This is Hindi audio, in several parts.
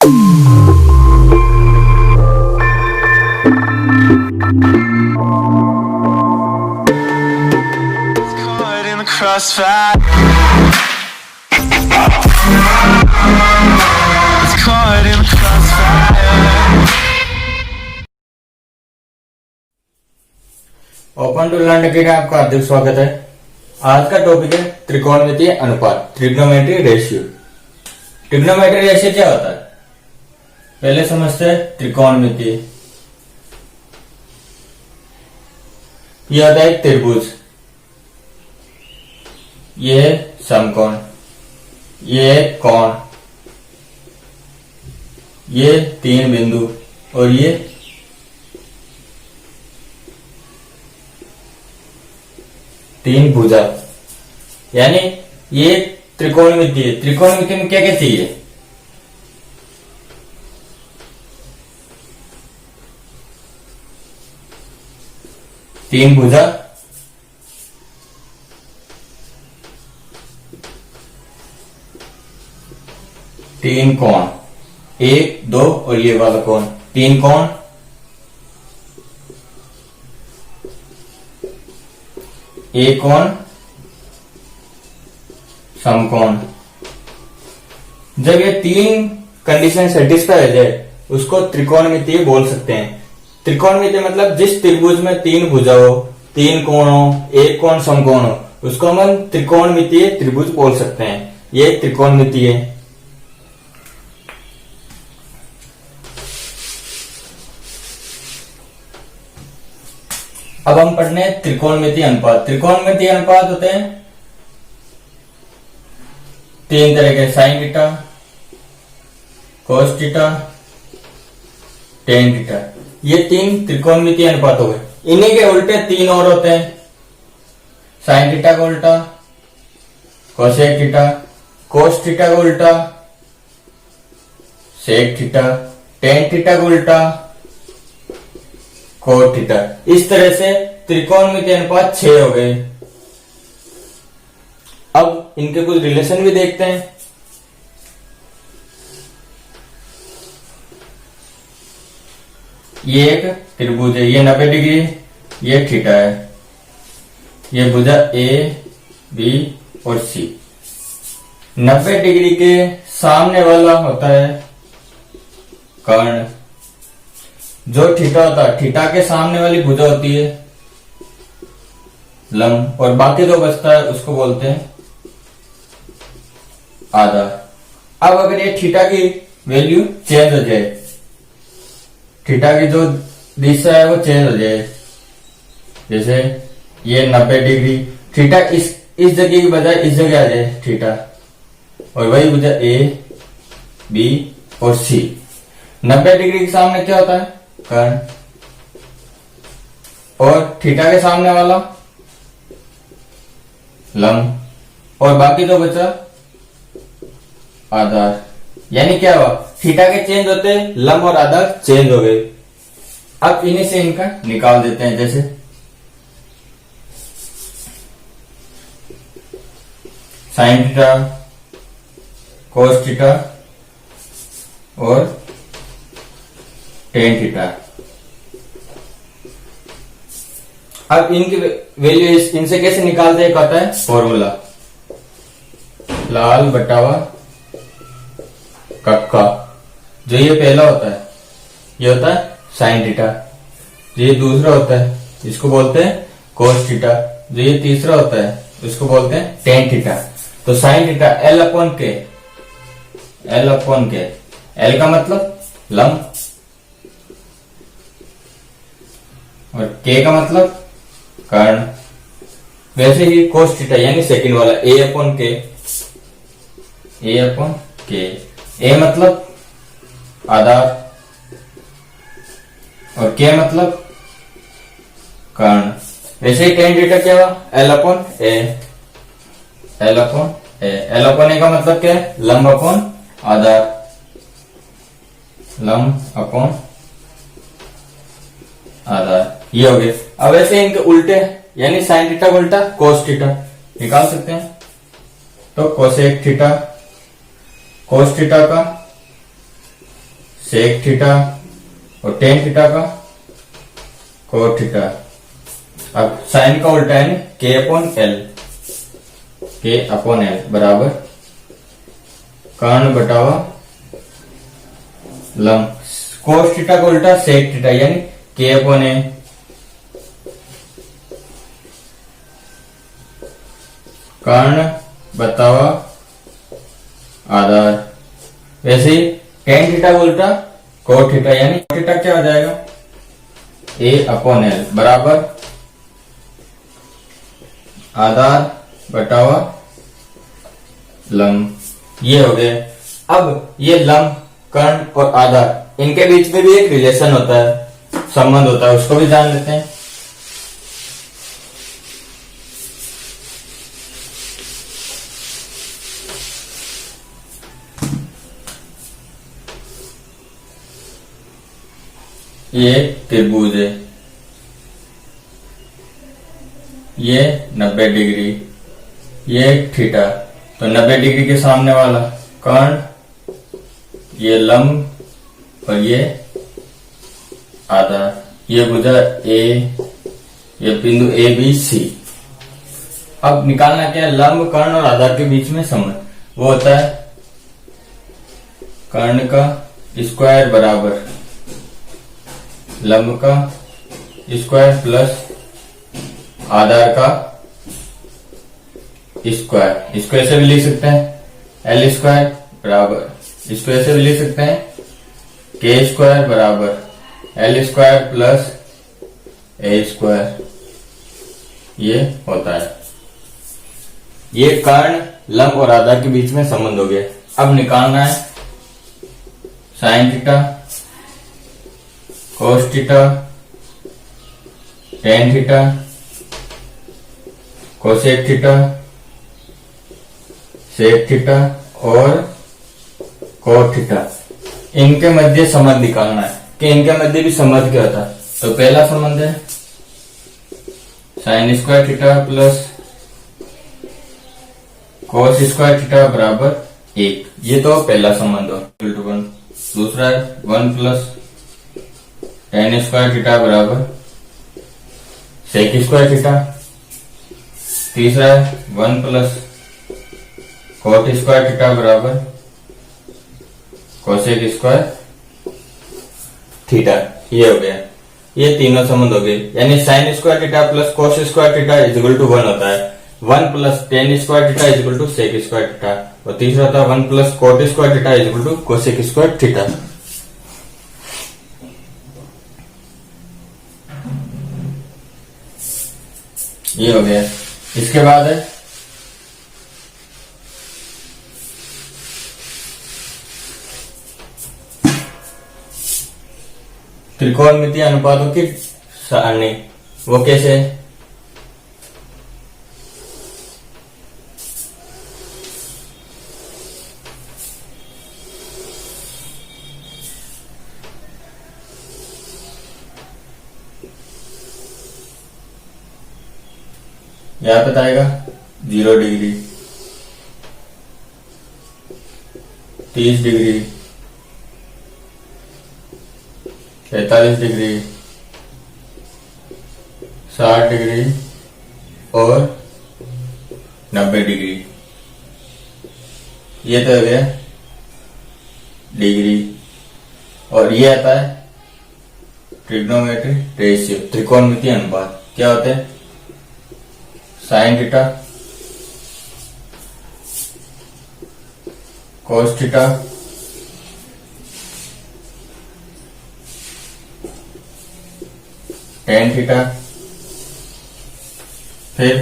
Caught in the crossfire. It's caught in the crossfire. Open to learn के आपका हार्दिक स्वागत है। आज का टॉपिक है त्रिकोणमितीय अनुपात, ट्रिग्नोमेट्री रेशियो। ट्रिग्नोमेट्री रेशियो क्या होता है पहले समझते हैं। त्रिकोणमितीय यह होता है एक त्रिभुज, यह है समकोण, यह है कोण, ये तीन बिंदु और ये तीन भुजा, यानी ये त्रिकोणमितीय। त्रिकोणमिति में क्या क्या चाहिए? तीन भुजा, तीन कोण, एक दो और ये वाला कोण, तीन कोण, एक कोण, समकोण। जब ये तीन कंडीशन सेटिस्फाई हो जाए उसको त्रिकोणमितीय बोल सकते हैं। त्रिकोणमितीय मतलब जिस त्रिभुज में तीन भुजा हो, तीन कोण हो, एक कोण समकोण हो, उसको हम त्रिकोणमितीय त्रिभुज बोल सकते हैं। ये त्रिकोणमितीय है। अब हम पढ़ने हैं त्रिकोणमितीय अनुपात। त्रिकोणमितीय अनुपात होते हैं तीन तरह के, sign theta, cos theta, tan theta. ये तीन त्रिकोणमितीय अनुपात हो गए। इन्हीं के उल्टे तीन और होते हैं, साइन थीटा का उल्टा कोसेक थीटा, कोस थीटा का उल्टा सेक थीटा, टेन थीटा का उल्टा कोट थीटा। इस तरह से त्रिकोणमितीय अनुपात 6 हो गए। अब इनके कुछ रिलेशन भी देखते हैं। ये एक त्रिभुज है, ये 90 डिग्री, ये थीटा है, ये भुजा ए बी और सी। 90 डिग्री के सामने वाला होता है कर्ण। जो थीटा होता है, थीटा के सामने वाली भुजा होती है लंब, और बाकी जो बचता है उसको बोलते हैं आधार। अब अगर ये थीटा की वैल्यू चेंज हो जाए, थीटा की जो दिशा है वो चेंज हो जाए, जैसे ये 90 डिग्री, थीटा इस जगह की बजाय इस जगह आ जाए थीटा, और वही भुजा ए बी और सी। 90 डिग्री के सामने क्या होता है कर्ण, और थीटा के सामने वाला लंब, और बाकी तो बचा आधार। यानी क्या हुआ, थीटा के चेंज होते लंब और आधार चेंज हो गए। अब इन्हीं से इनका निकाल देते हैं, जैसे साइन थीटा, कोस थीटा और टेन थीटा। अब इनकी वैल्यू इनसे कैसे निकालते हैं, कहता है फॉर्मूला लाल बटावा कक्का। जो ये पहला होता है ये होता है साइन थीटा, जो ये दूसरा होता है इसको बोलते हैं कोस थीटा, जो ये तीसरा होता है इसको बोलते हैं टेन थीटा। तो साइन थीटा एल अपॉन के, एल अपॉन के, एल का मतलब लंब और के का मतलब कर्ण। वैसे ही कोस थीटा यानी सेकंड वाला ए अपॉन के, ए अपॉन के, ए मतलब आधार और के मतलब कर्ण। वैसे ही टेन थीटा क्या हुआ, एल अपॉन ए, एल अपॉन ए। एल अपॉन ए का मतलब क्या है, लंब अपॉन आधार, लंब अपॉन आधार। ये हो गए। अब ऐसे इनके उल्टे यानी साइन थीटा का उल्टा कोस थीटा निकाल सकते हैं। तो कोसेक थीटा, कोस थीटा का सेक थीटा और टेन थीटा का कोट थीटा। अब साइन का उल्टा है के अपॉन एल, के अपॉन एल बराबर कर्ण बटावा लंब। कोस थीटा का उल्टा सेक थीटा यानी के अपॉन ए, कर्ण बतावा आधार। वैसे ही टेन थीटा का उल्टा कोट थीटा यानी थीटा क्या आ जाएगा ए अपॉन एल बराबर आधार बटावा लंब। ये हो गया। अब ये लंब कर्ण और आधार इनके बीच में भी एक रिलेशन होता है, संबंध होता है, उसको भी जान लेते हैं। ये त्रिभुज है, ये 90 डिग्री, ये थीटा, तो 90 डिग्री के सामने वाला कर्ण, ये लंब और ये आधार, ये भुजा ए, ये बिंदु ए बी सी। अब निकालना क्या है, लंब कर्ण और आधार के बीच में संबंध, वो होता है कर्ण का स्क्वायर बराबर लंब का स्क्वायर प्लस आधार का स्क्वायर। इसको ऐसे भी लिख सकते हैं एल स्क्वायर बराबर, इसको ऐसे भी लिख सकते हैं के स्क्वायर बराबर एल स्क्वायर प्लस ए स्क्वायर। ये होता है, ये कर्ण लंब और आधार के बीच में संबंध हो गया। अब निकालना है sine theta, cos theta, tan theta, cosec theta, sec theta और कोट थीटा। इनके मध्य संबंध निकालना है कि इनके मध्य भी संबंध क्या होता है। तो पहला संबंध है sign square theta plus cos square theta बराबर 1। ये तो पहला संबंध हो, 1। दूसरा है 1 प्लस टेन स्क्वायर थीटा बराबर सेक स्क्वायर थीटा। तीसरा है 1 प्लस कोट स्क्वायर थीटा बराबर कोसेक स्क्वायर थीटा। ये हो गया, ये तीनों संबंध हो गए। यानी sine square theta plus cos square theta is equal to 1 होता है, 1 plus tan square theta is equal to sec square theta, और तीसरा होता है 1 plus cot square theta is equal to cosec square theta. ये हो गया। इसके बाद है त्रिकोणमितीय अनुपातों की सारणी। वो कैसे है, यहां पे आएगा 0 डिग्री, 30 डिग्री, 45 डिग्री, 60 डिग्री और 90 डिग्री। ये तो हो गया डिग्री। और ये आता है ट्रिग्नोमेट्रिक रेशियो, त्रिकोणमितीय अनुपात। क्या होते हैं, sign theta, cos theta, tan theta, फिर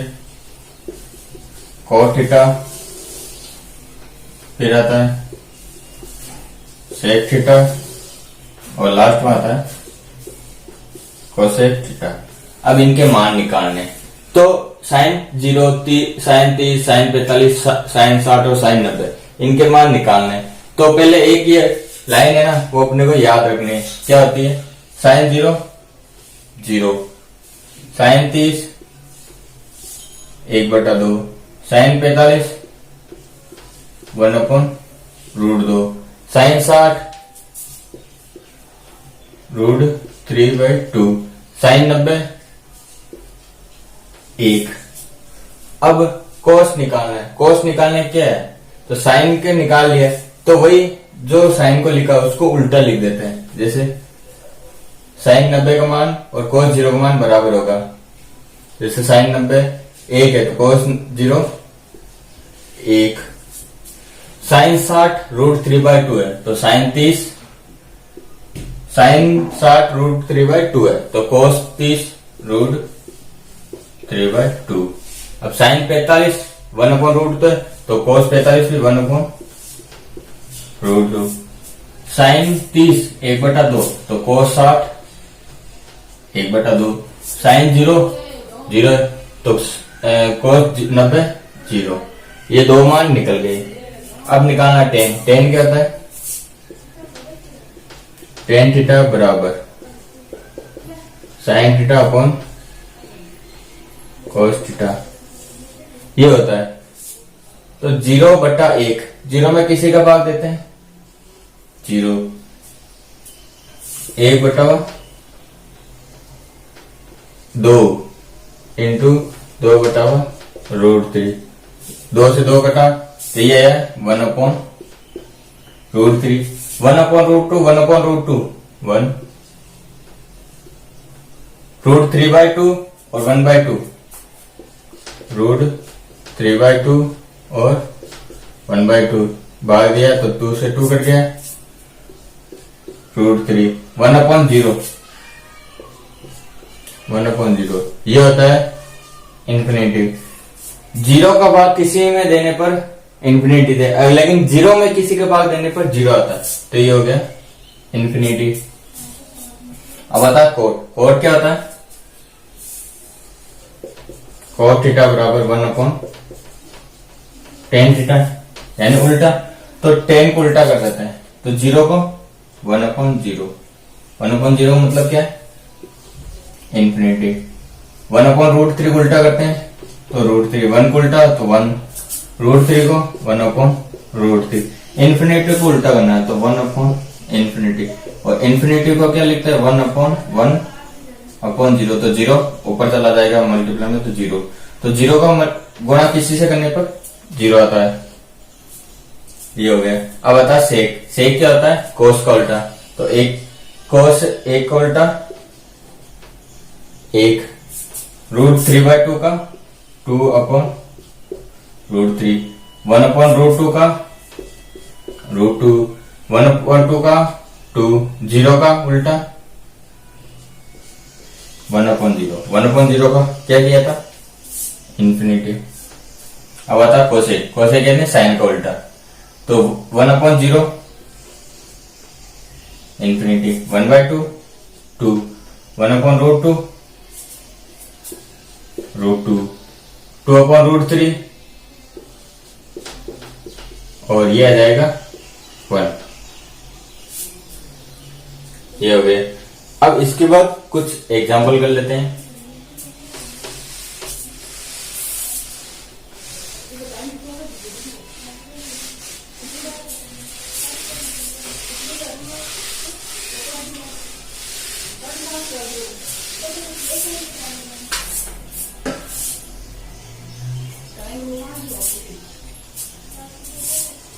कोट थीटा, फिर आता है सेक थीटा और लास्ट में आता है कोसेक थीटा। अब इनके मान निकालने, तो साइन 0, साइन 30, साइन 45, साइन 60 और साइन 90 इनके मान निकालने। तो पहले एक ये लाइन है ना, वो अपने को याद रखनी है। क्या होती है, sine 0 0, sine 30 1/2, sine 45 1/√2, sine 60 √3/2 sine 90 1। अब कोस निकालना है। कोस निकालने क्या है, तो साइन के निकाल लिया तो वही जो साइन को लिखा उसको उल्टा लिख देते हैं। जैसे साइन 90 का मान और कोस 0 का मान बराबर होगा। जैसे साइन 90 1 है तो कोस 0 1। साइन 60 √3/2 है तो साइन 30 √3/2 है तो कोस 30 √3/2। अब साइन 45 1/√2 है तो कोस 45 भी 1/√2। साइन 30 1/2 तो कोस 60 1/2। साइन 0 है तो कोस 90 0। ये दो मान निकल गए। अब निकालना टेन। टेन क्या होता है, टेन थीटा बराबर sine theta upon cos theta, ये होता है। तो 0/1, 0 में किसी का भाग देते हैं 0, 1/2 इंटू 2/√3। 2 से 2 कटा तो ये है 1/√3। 1/√2 1/√2 1 √3/2 और 1/2 √3/2 और 1/2 भाग दिया तो 2 से 2 कट गया √3। 1/0 1/0 ये होता है इन्फिनिटी। 0 का भाग किसी में देने पर इन्फिनिटी दे, लेकिन 0 में किसी के भाग देने पर 0 आता है तो ये हो गया इन्फिनिटी। अब आता है कोट। कोट क्या होता है, कोट थीटा बराबर 1/tan थीटा, यानी उल्टा। तो tan को उल्टा कर देते हैं तो 0 को 1/0। 1/0 मतलब क्या है, इन्फिनिटी। 1/√3 को उल्टा करते हैं तो √3, 1 को उल्टा तो 1, √3 को 1/√3। इन्फिनिटी को उल्टा करना है तो 1/∞। और इन्फिनिटी को क्या लिखते हैं 1/1/0। तो 0 ऊपर चला जाएगा मल्टीप्लाई में तो 0। तो 0 का गुणा किसी से करने पर 0 आता है। ये हो गया। अब आता है सेक। सेक क्या होता है, कोस का उल्टा। तो एक कोस 1 का उल्टा 1, √3/2 का 2/√3, 1/√2 का √2, 1/2 का 2, 0 का उल्टा 1/0। 1/0 का क्या किया था, इन्फिनिटी। अब आता कोसेक। कोसेक कहते हैं साइन का उल्टा। तो 1/0 इन्फिनिटी, 1/2 2, 1/√2 √2, 2/√3 और ये आ जाएगा 1। ये हो गए। अब इसके बाद कुछ एग्जाम्पल कर लेते हैं।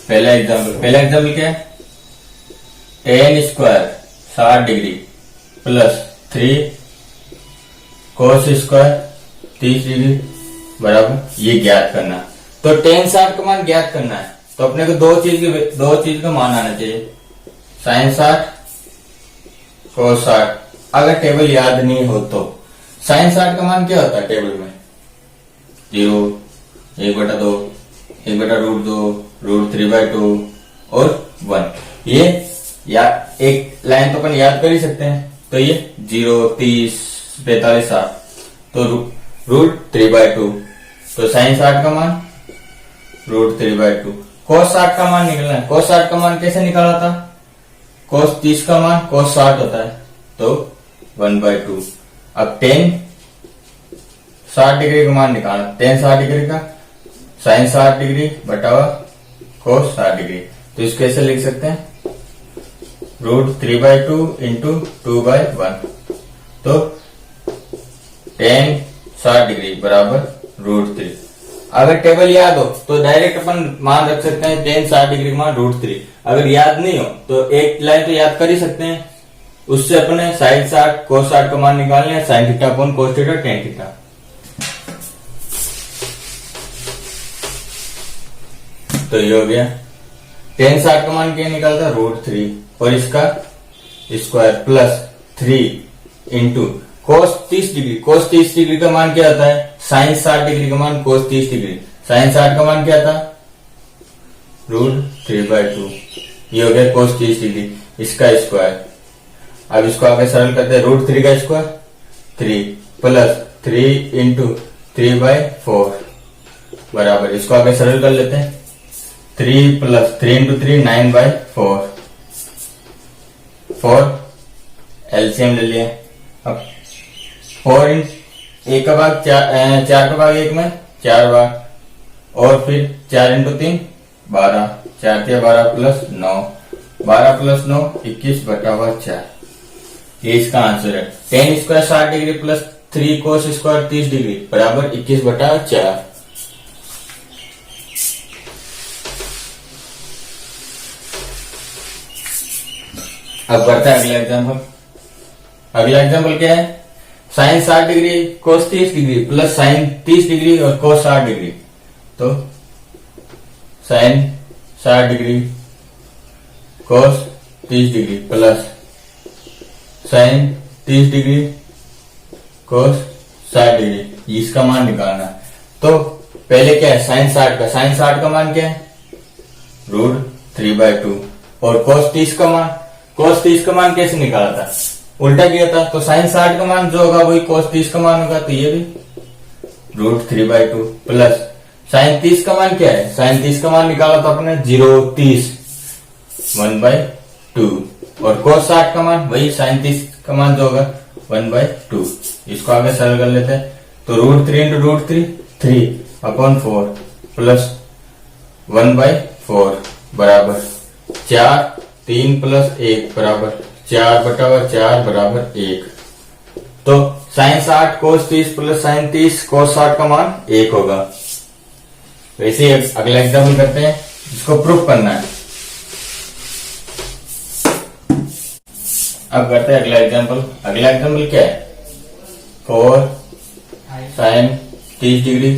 पहला एग्जाम्पल क्या है, tan square 60 degree plus 3 cos square 30 degree बराबर ये ज्ञात करना। तो tan 60 का मान ज्ञात करना है तो अपने को दो चीज का मान आना चाहिए, sin 60 cos 60। अगर टेबल याद नहीं हो तो sin 60 का मान क्या होता है टेबल में 0, 1/2, 1/√2, √3/2 और 1। ये या एक लाइन तो अपन याद कर ही सकते हैं। तो ये 0, 30, 45, 60 तो √3/2। तो sin 60 का मान √3/2। cos 60 का मान निकलना है। cos 60 का मान कैसे निकाला था, cos 30 का मान cos 60 होता है तो 1/2। अब tan 60 डिग्री का मान निकालना, tan 60 डिग्री का sin 60 डिग्री बटा cos 60 डिग्री। तो इसको कैसे लिख सकते हैं √3/2 इंटू 2/1, तो tan 60 डिग्री बराबर √3। अगर टेबल याद हो तो डायरेक्ट अपन मान रख सकते हैं tan 60 डिग्री का मान √3। अगर याद नहीं हो तो एक लाइन तो याद कर ही सकते हैं, उससे अपने sin 60 cos 60 का मान निकालना है, sin theta upon cos theta tan theta. तो ये हो गया tan 60 का मान क्या निकालता √3 और इसका square plus 3 into cos 30 degree. cos 30 degree का मान क्या आता है sin 60 डिग्री का मान cos 30 डिग्री। sin 60 का मान क्या था √3/2। ये हो गया cos 30 डिग्री, इसका स्क्वायर। अब इसको आगे सरल करते हैं, √3 का स्क्वायर 3 प्लस 3 इंटू 3/4 बराबर, इसको आगे सरल कर लेते हैं, 3 प्लस 3 इंटू 3 9/4। 4 एलसीएम ले लिया। अब 4 1 का भाग 4 का भाग 1 में 4 भाग और फिर 4 इंटू 3 12, 4 के 12 प्लस 9, 12 प्लस 9 21/4। ये इसका आंसर है। tan square 60 degree plus 3 cos square 30 degree बराबर 21/4। अब बढ़ता है अगला एग्जाम्पल। अगला एग्जाम्पल क्या है, sin 60 degree cos 30 degree plus sin 30 degree और cos 60 डिग्री। तो sin 60 degree cos 30 degree plus sin 30 degree cos 60 degree, इसका मान निकालना। तो पहले क्या है sin 60 का, sin 60 का मान क्या है √3/2 और cos 30 का मान, cos 30 का मान कैसे निकाला था, उल्टा किया था। तो sin 60 का मान जो होगा वही cos 30 का मान होगा, तो ये भी √3/2 प्लस sin 30 का मान क्या है, sin 30 का मान निकाला था अपने 0.30 1/2 और cos 60 का मान वही sin 30 का मान जो होगा 1/2। इसको आगे सरल कर लेते हैं, तो √3 इंटू √3 3/4 प्लस 1/4 बराबर 4, 3 प्लस 1 बराबर 4/4 बराबर 1। तो sin 60 cos 30 plus sin 30 cos 60 का मान 1 होगा। वैसे अगला एग्जाम्पल करते हैं, जिसको प्रूफ करना है। अब करते हैं अगला एग्जाम्पल। अगला एग्जाम्पल क्या है, 4 sin 30 degree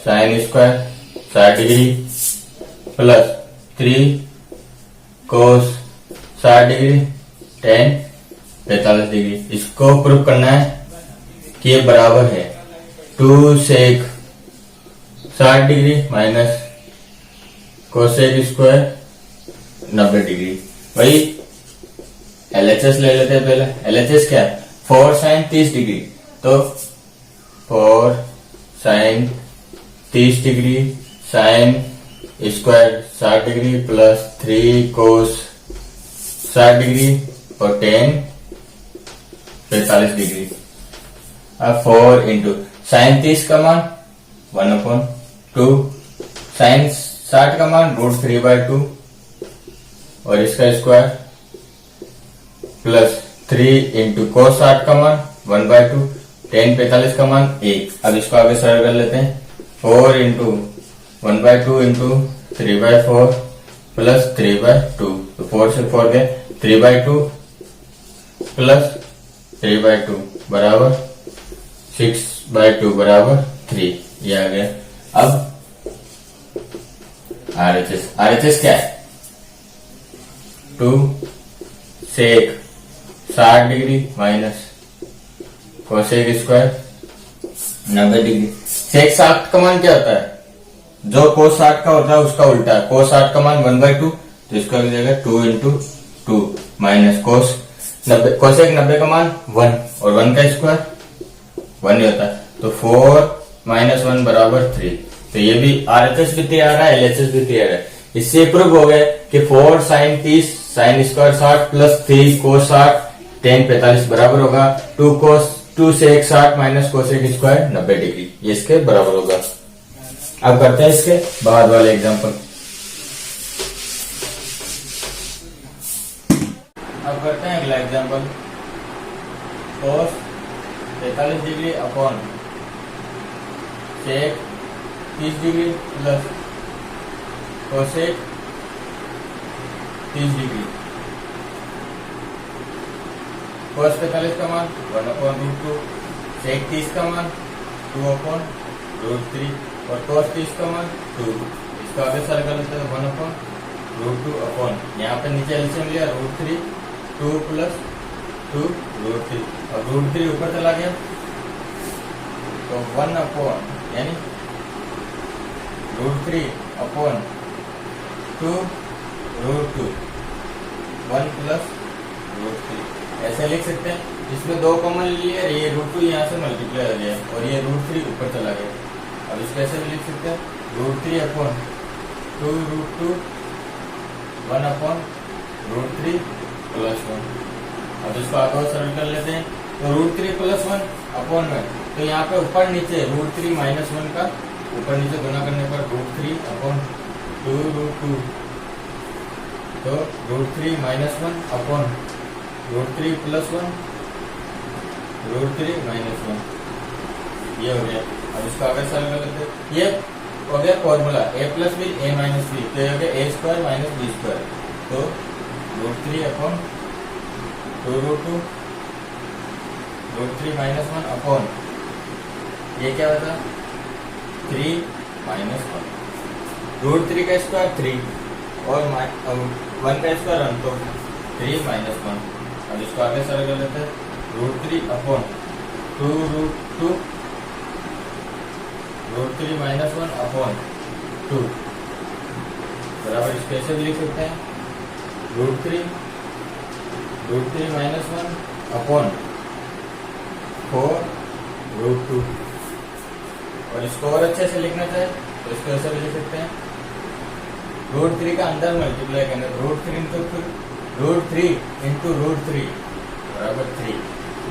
sin square 60 degree plus 3 cos 60 degree tan 45 degree. इसको प्रूफ करना है कि ये बराबर है 2 sec 60 degree minus cosec square 90 degree. वही LHS ले लेते हैं पहले। LHS क्या है, 4 sin 30 डिग्री, तो 4 sin 30 degree sin square 60 degree plus 3 cos 60 degree और tan 45 डिग्री। अब 4 इंटू sin 30 का मान 1/2, sin 60 का मान √3/2 और इसका स्क्वायर प्लस 3 इंटू cos 60 का मान 1/2, tan 45 का मान 1। अब इसको आगे सरल कर लेते हैं, 4 इंटू 1/2 इंटू 3/4 प्लस 3/2, तो 4 से 4 गए 3/2 प्लस 3/2 बराबर 6/2 बराबर 3। ये आ गया। अब RHS क्या है, 2 sec 60 degree minus cosec square 90 degree. sec 60 का मान क्या होता है, जो cos 60 का होता है उसका उल्टा है। cos 60 का मान 1/2, तो इसका हो जाएगा 2 इंटू 2 माइनस कोसेक 90 का मान 1 और 1 का स्क्वायर 1 ही होता है, तो 4 माइनस 1 बराबर 3। तो ये भी RHS भी तैयार है, LHS भी तैयार है। इससे प्रूव हो गया कि 4 sin 30 sin square 60 plus 3 cos 60 tan 45 बराबर होगा 2 sec 60 minus cosec square 90 degree, ये इसके बराबर होगा। अब करते हैं इसके बाद वाले एग्जांपल। अब करते हैं अगला example. cos 45 degree upon sec 30 degree plus cosec 30 degree. cos 45 का मान 1/√2, sec 30 का मान 2/√3 और cos 30 का मान 2। इसका आगे सर्कल होता है 1/√2 अपॉन, यहाँ पे नीचे एलसीएम लिया √3, 2 प्लस 2 √3 और √3 ऊपर चला गया तो 1 अपॉन यानी √3 अपॉन 2 √2 1 प्लस √3 ऐसे लिख सकते हैं। इसमें 2 कॉमन लिए, ये √2 यहाँ से मल्टीप्लाई हो गया और ये √3 ऊपर चला गया। अब इसको ऐसे भी लिख सकते हैं √3 अपॉन 2 √2 1 अपॉन √3 प्लस 1। अब इसको आगे और सरल कर लेते हैं तो √3 प्लस 1 अपॉन में, तो यहाँ पे ऊपर नीचे √3 माइनस 1 का ऊपर नीचे गुना करने पर √3 अपॉन 2 √2 तो √3 माइनस 1 अपॉन √3 प्लस 1 √3 माइनस 1 ये हो गया। अब इसको आगे सरल कर लेते हैं। ये हो गया formula a plus B a minus B, तो ये हो गया a² माइनस b²। तो √3 अपॉन 2 √2 √3 माइनस 1 अपॉन ये क्या होता 3 माइनस 1 √3 का स्क्वायर 3 और 1 का स्क्वायर 1 तो 3 माइनस 1। अब इसको आगे सरल कर लेते हैं √3 अपॉन 2 √2 √3 माइनस 1 अपॉन 2 बराबर इसको ऐसे भी लिख सकते हैं √3 माइनस 1 अपॉन 4 √2 और इसको और अच्छे से लिखना चाहे तो इसको ऐसे भी लिख सकते हैं √3 का अंदर मल्टीप्लाई करना √3 इंटू √3 बराबर 3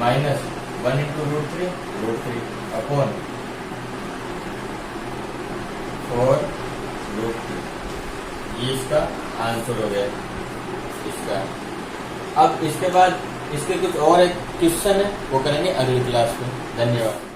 माइनस 1 इंटू √3 अपॉन 4 √2। ये इसका आंसर हो गया इसका। अब इसके बाद इसके कुछ और एक क्वेश्चन है वो करेंगे अगली क्लास में। धन्यवाद।